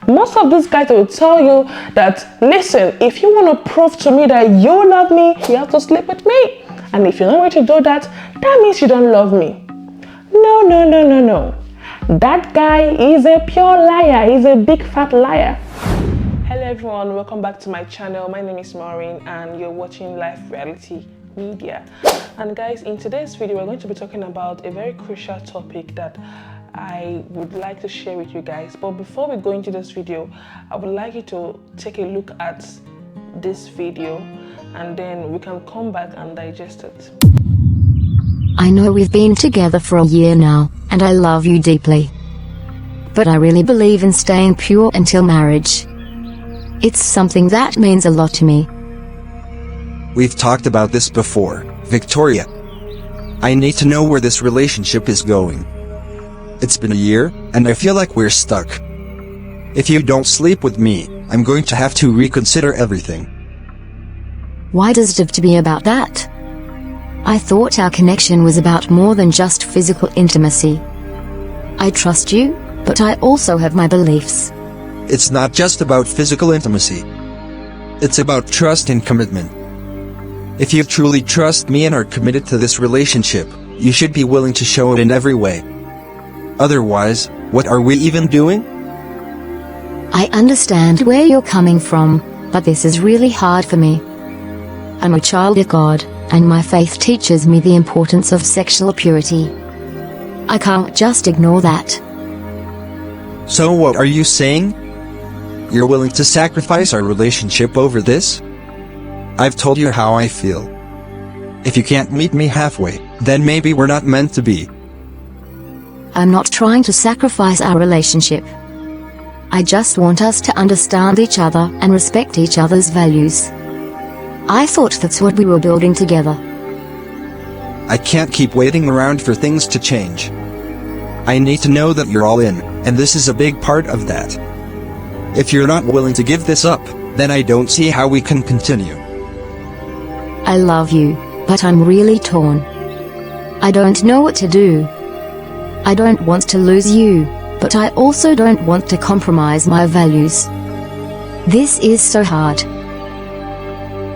Most of these guys will tell you that, listen, if you want to prove to me that you love me, you have to sleep with me. And if you're not ready to do that, that means you don't love me. No, no, no, no, no. That guy is a pure liar. He's a big fat liar. Hello everyone, welcome back to my channel. My name is Maureen and you're watching Life Reality Media. And guys, in today's video, we're going to be talking about a very crucial topic that I would like to share with you guys. But before we go into this video, I would like you to take a look at this video and then we can come back and digest it. I know we've been together for a year now, and I love you deeply. But I really believe in staying pure until marriage. It's something that means a lot to me. We've talked about this before, Victoria. I need to know where this relationship is going. It's been a year, and I feel like we're stuck. If you don't sleep with me, I'm going to have to reconsider everything. Why does it have to be about that? I thought our connection was about more than just physical intimacy. I trust you, but I also have my beliefs. It's not just about physical intimacy. It's about trust and commitment. If you truly trust me and are committed to this relationship, you should be willing to show it in every way. Otherwise, what are we even doing? I understand where you're coming from, but this is really hard for me. I'm a child of God, and my faith teaches me the importance of sexual purity. I can't just ignore that. So what are you saying? You're willing to sacrifice our relationship over this? I've told you how I feel. If you can't meet me halfway, then maybe we're not meant to be. I'm not trying to sacrifice our relationship. I just want us to understand each other and respect each other's values. I thought that's what we were building together. I can't keep waiting around for things to change. I need to know that you're all in, and this is a big part of that. If you're not willing to give this up, then I don't see how we can continue. I love you, but I'm really torn. I don't know what to do. I don't want to lose you, but I also don't want to compromise my values. This is so hard.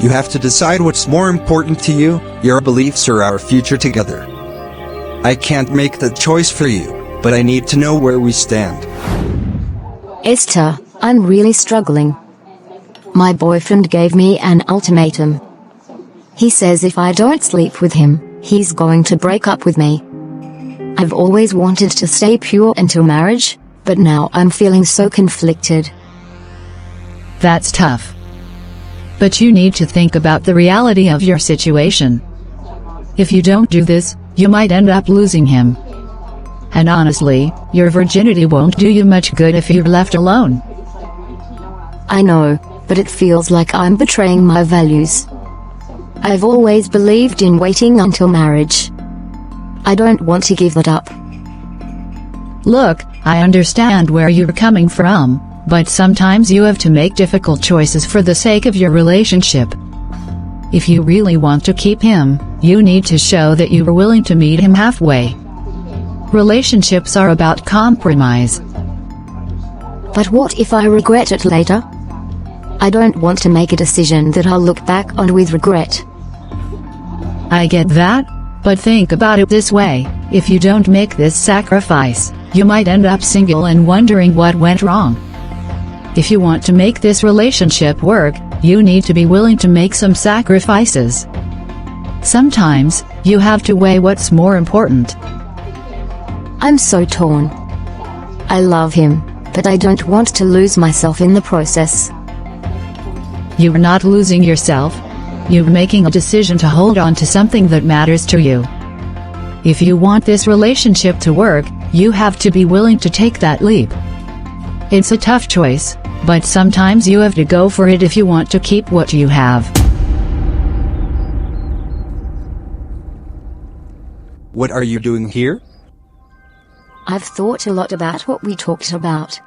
You have to decide what's more important to you, your beliefs or our future together. I can't make the choice for you, but I need to know where we stand. Esther, I'm really struggling. My boyfriend gave me an ultimatum. He says if I don't sleep with him, he's going to break up with me. I've always wanted to stay pure until marriage, but now I'm feeling so conflicted. That's tough. But you need to think about the reality of your situation. If you don't do this, you might end up losing him. And honestly, your virginity won't do you much good if you're left alone. I know, but it feels like I'm betraying my values. I've always believed in waiting until marriage. I don't want to give that up. Look, I understand where you're coming from, but sometimes you have to make difficult choices for the sake of your relationship. If you really want to keep him, you need to show that you are willing to meet him halfway. Relationships are about compromise. But what if I regret it later? I don't want to make a decision that I'll look back on with regret. I get that, but think about it this way: if you don't make this sacrifice, you might end up single and wondering what went wrong. If you want to make this relationship work, you need to be willing to make some sacrifices. Sometimes, you have to weigh what's more important. I'm so torn. I love him, but I don't want to lose myself in the process. You're not losing yourself. You're making a decision to hold on to something that matters to you. If you want this relationship to work, you have to be willing to take that leap. It's a tough choice, but sometimes you have to go for it if you want to keep what you have. What are you doing here? I've thought a lot about what we talked about.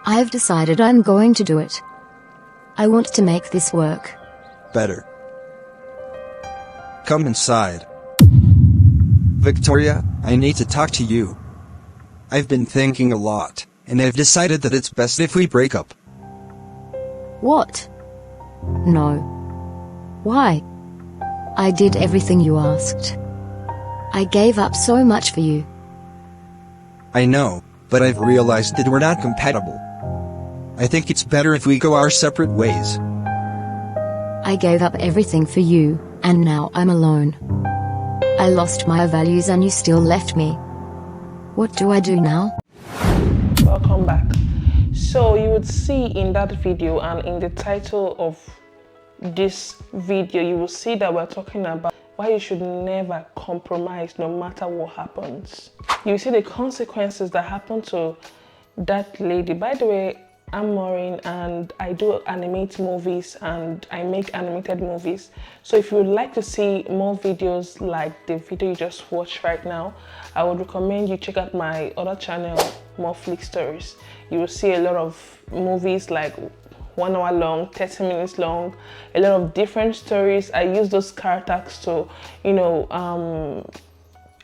I've decided I'm going to do it. I want to make this work. Better. Come inside. Victoria, I need to talk to you. I've been thinking a lot. and I've decided that it's best if we break up. What? No. Why? I did everything you asked. I gave up so much for you. I know, but I've realized that we're not compatible. I think it's better if we go our separate ways. I gave up everything for you, and now I'm alone. I lost my values and you still left me. What do I do now? Welcome back. So you would see in that video and in the title of this video, you will see that we're talking about why you should never compromise no matter what happens. You see the consequences that happen to that lady. By the way, I'm Maureen and I do animate movies and I make animated movies. So if you would like to see more videos like the video you just watched right now, I would recommend you check out my other channel, More Flick Stories. You will see a lot of movies like 1 hour long, 30 minutes long, a lot of different stories. I use those characters to,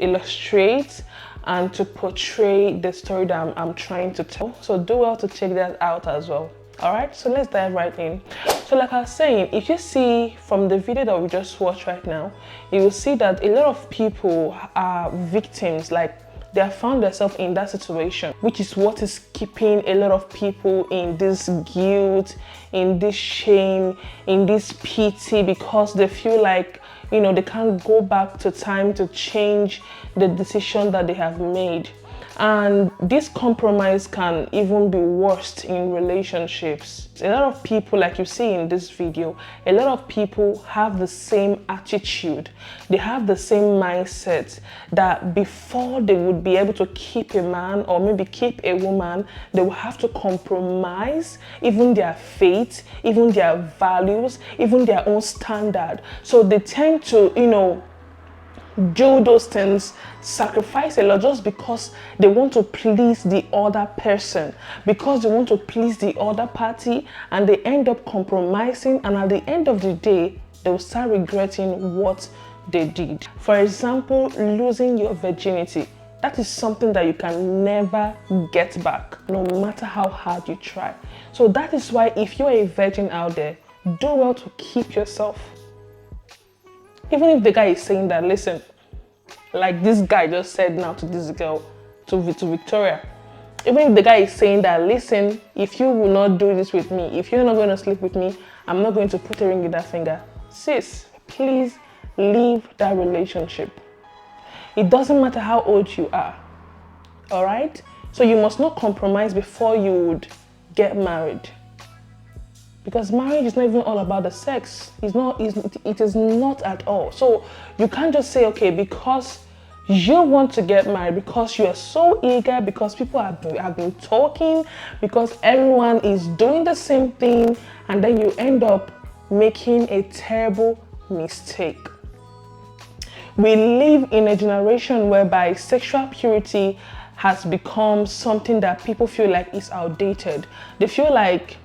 illustrate and to portray the story that I'm trying to tell. So do well to check that out as well. All right, so let's dive right in. So like I was saying, if you see from the video that we just watched right now, you will see that a lot of people are victims, like they have found themselves in that situation, which is what is keeping a lot of people in this guilt, in this shame, in this pity, because they feel like, they can't go back to time to change the decision that they have made. And this compromise can even be worst in relationships. A lot of people, like you see in this video, a lot of people have the same attitude. They have the same mindset that before they would be able to keep a man or maybe keep a woman, they will have to compromise even their faith, even their values, even their own standard. So they tend to, do those things, sacrifice a lot just because they want to please the other person, because they want to please the other party, and they end up compromising, and at the end of the day they will start regretting what they did. For example, losing your virginity. That is something that you can never get back, no matter how hard you try. So that is why if you're a virgin out there, do well to keep yourself. Even if the guy is saying that, listen, like this guy just said now to this girl, to Victoria, even if the guy is saying that, listen, if you will not do this with me, if you're not going to sleep with me, I'm not going to put a ring in that finger. Sis, please leave that relationship. It doesn't matter how old you are, all right? So you must not compromise before you would get married. Because marriage is not even all about the sex. It is not at all. So you can't just say, okay, because you want to get married, because you are so eager, because people have been talking, because everyone is doing the same thing, and then you end up making a terrible mistake. We live in a generation whereby sexual purity has become something that people feel like is outdated. They feel like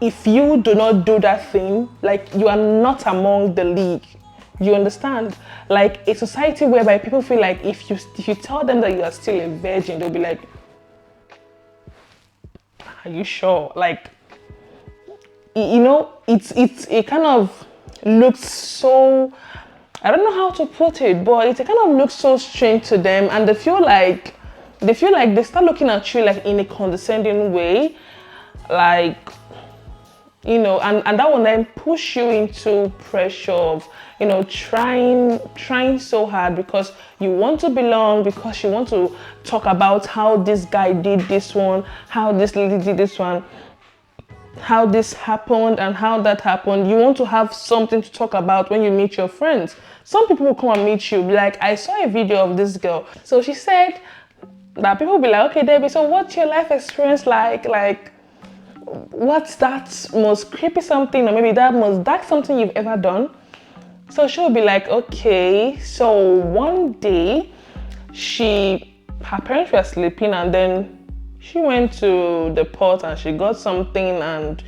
if you do not do that thing, like you are not among the league. You understand? Like a society whereby people feel like if you tell them that you are still a virgin, they'll be like, are you sure? Like, it kind of looks so, I don't know how to put it, but it kind of looks so strange to them, and they feel like they start looking at you like in a condescending way, like, and that will then push you into pressure of, trying so hard because you want to belong, because you want to talk about how this guy did this one, how this lady did this one, how this happened and how that happened. You want to have something to talk about when you meet your friends. Some people will come and meet you, be like, I saw a video of this girl. So she said that people will be like, okay, Debbie, so what's your life experience like? Like, what's that most creepy something, or maybe that most dark something you've ever done? So she'll be like, okay, so one day her parents were sleeping, and then she went to the pot and she got something, and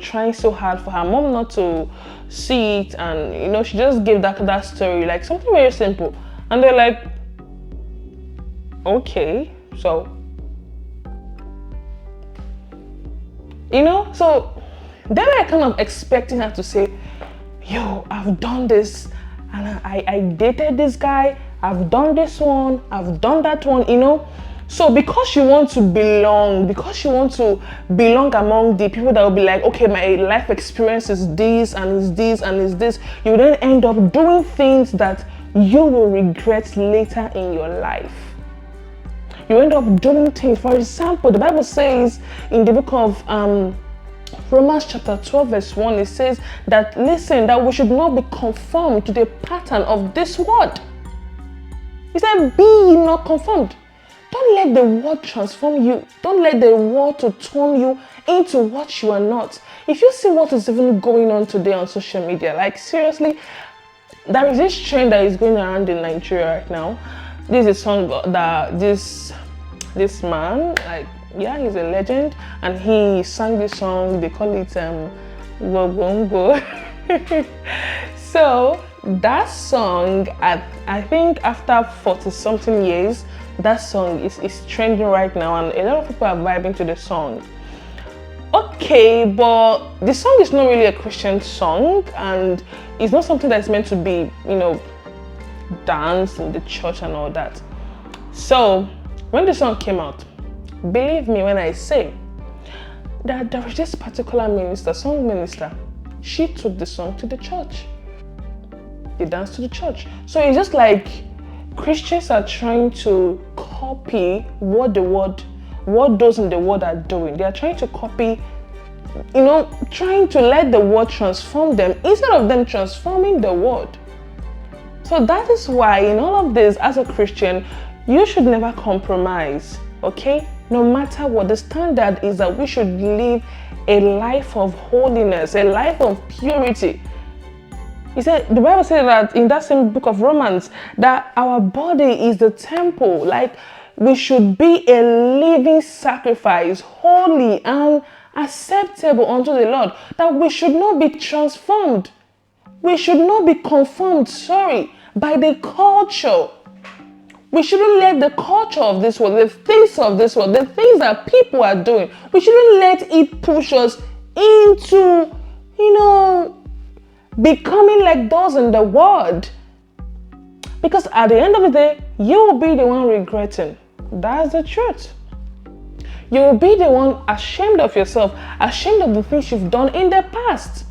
trying so hard for her mom not to see it, and she just gave that story, like something very simple, and they're like, okay, so You know, so they were kind of expecting her to say, yo, I've done this, and I dated this guy, I've done this one, I've done that one, you know. So because you want to belong, because you want to belong among the people that will be like, okay, my life experience is this and is this and is this, you then end up doing things that you will regret later in your life. You end up doing things. For example, the Bible says in the book of Romans chapter 12 verse 1, it says that, listen, that we should not be conformed to the pattern of this world. He said, be ye not conformed. Don't let the world transform you. Don't let the world to turn you into what you are not. If you see what is even going on today on social media, like seriously, there is this trend that is going around in Nigeria right now. This is a song that this man, like, yeah, he's a legend, and he sang this song. They call it Go. So that song, I think after 40 something years, that song is trending right now, and a lot of people are vibing to the song. Okay, but the song is not really a Christian song, and it's not something that's meant to be, you know, danced in the church and all that. So when the song came out, believe me when I say that there was this particular minister, song minister, she took the song to the church. They danced to the church. So it's just like Christians are trying to copy what those in the world are doing. They are trying to copy, you know, trying to let the world transform them instead of them transforming the world. So that is why in all of this, as a Christian, you should never compromise, okay? No matter what, the standard is that we should live a life of holiness, a life of purity. He said, the Bible said that in that same book of Romans, that our body is the temple. Like, we should be a living sacrifice, holy and acceptable unto the Lord. That we should not be transformed. We should not be conformed, by the culture. We shouldn't let the culture of this world, the things of this world, the things that people are doing, we shouldn't let it push us into, you know, becoming like those in the world. Because at the end of the day, you will be the one regretting. That's the truth. You will be the one ashamed of yourself, ashamed of the things you've done in the past.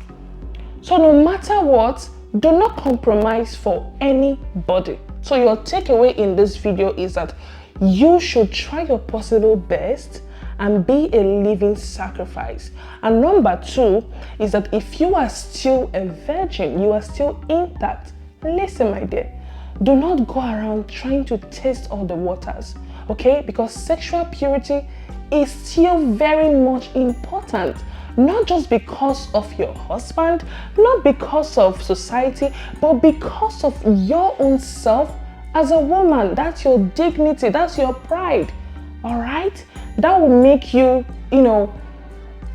So no matter what, do not compromise for anybody. So your takeaway in this video is that you should try your possible best and be a living sacrifice. And number 2 is that if you are still a virgin, you are still intact, listen, my dear, do not go around trying to taste all the waters, okay? Because sexual purity is still very much important. Not just because of your husband, not because of society, but because of your own self as a woman. That's your dignity, that's your pride, all right? That will make you, you know,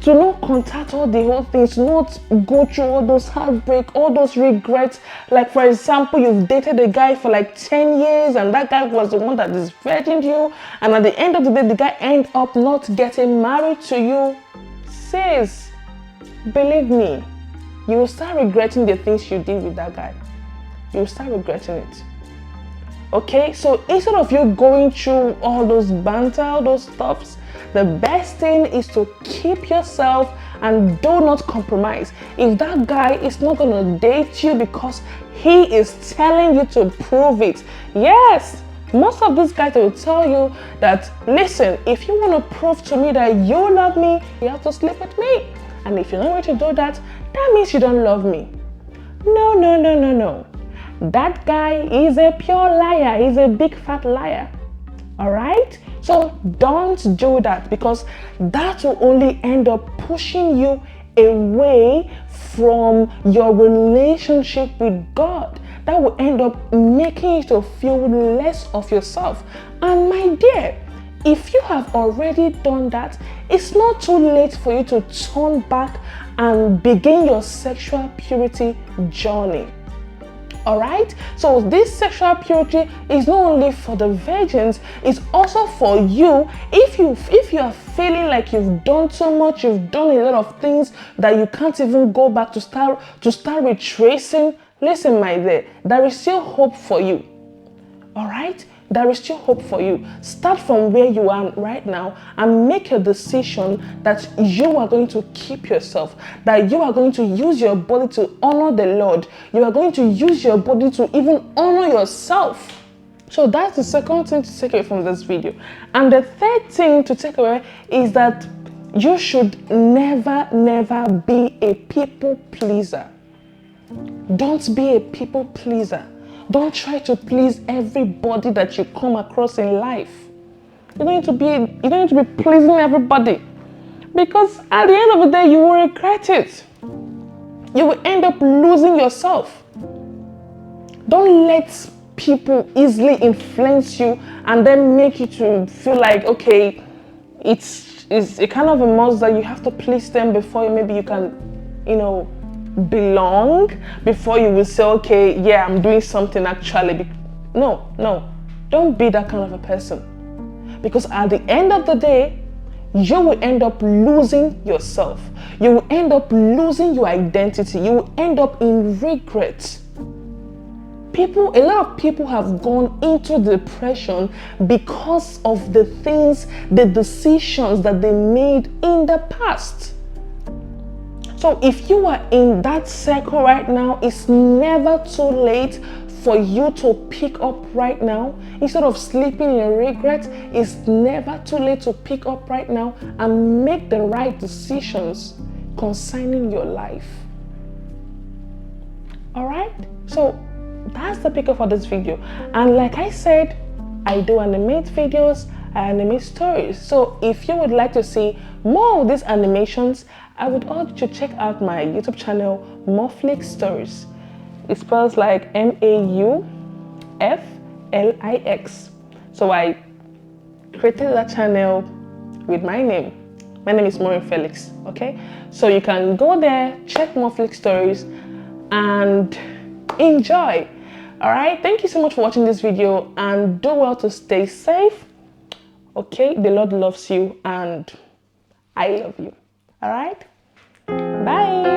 to not contact all the whole things, not go through all those heartbreak, all those regrets. Like, for example, you've dated a guy for like 10 years and that guy was the one that is virgin you, and at the end of the day, the guy end up not getting married to you. Sis, believe me, you will start regretting the things you did with that guy. You will start regretting it. Okay, so instead of you going through all those banter, all those stuffs, the best thing is to keep yourself and do not compromise. If that guy is not going to date you because he is telling you to prove it, yes, most of these guys will tell you that, listen, if you want to prove to me that you love me, you have to sleep with me. And if you're not ready to do that, that means you don't love me. No. That guy is a pure liar. He's a big fat liar. All right? So don't do that, because that will only end up pushing you away from your relationship with God. That will end up making you to feel less of yourself. And my dear, if you have already done that, it's not too late for you to turn back and begin your sexual purity journey. All right, so this sexual purity is not only for the virgins, it's also for you. If you are feeling like you've done so much, you've done a lot of things that you can't even go back to start retracing, listen, my dear, there is still hope for you. All right, there is still hope for you. Start from where you are right now and make a decision that you are going to keep yourself, that you are going to use your body to honor the Lord. You are going to use your body to even honor yourself. So that's the second thing to take away from this video. And the third thing to take away is that you should never be a people pleaser. Don't be a people pleaser. Don't try to please everybody that you come across in life. You don't need to be pleasing everybody, because at the end of the day you will regret it. You will end up losing yourself. Don't let people easily influence you and then make you to feel like, okay, it's a kind of a must that you have to please them before maybe you can, belong, before you will say, okay, yeah, I'm doing something actually. No, don't be that kind of a person, because at the end of the day you will end up losing yourself. You will end up losing your identity. You will end up in regret. A lot of people have gone into depression because of the decisions that they made in the past. So if you are in that circle right now, it's never too late for you to pick up right now. Instead of sleeping in regret, it's never too late to pick up right now and make the right decisions concerning your life. All right? So that's the pickup for this video. And like I said, I do animate videos, I animate stories. So if you would like to see more of these animations, I would urge you to check out my YouTube channel, Moflix Stories. It spells like MAUFLIX. So I created that channel with my name. My name is Maureen Felix, okay? So you can go there, check Moflix Stories, and enjoy. All right, thank you so much for watching this video, and do well to stay safe. Okay, the Lord loves you and I love you. All right, bye.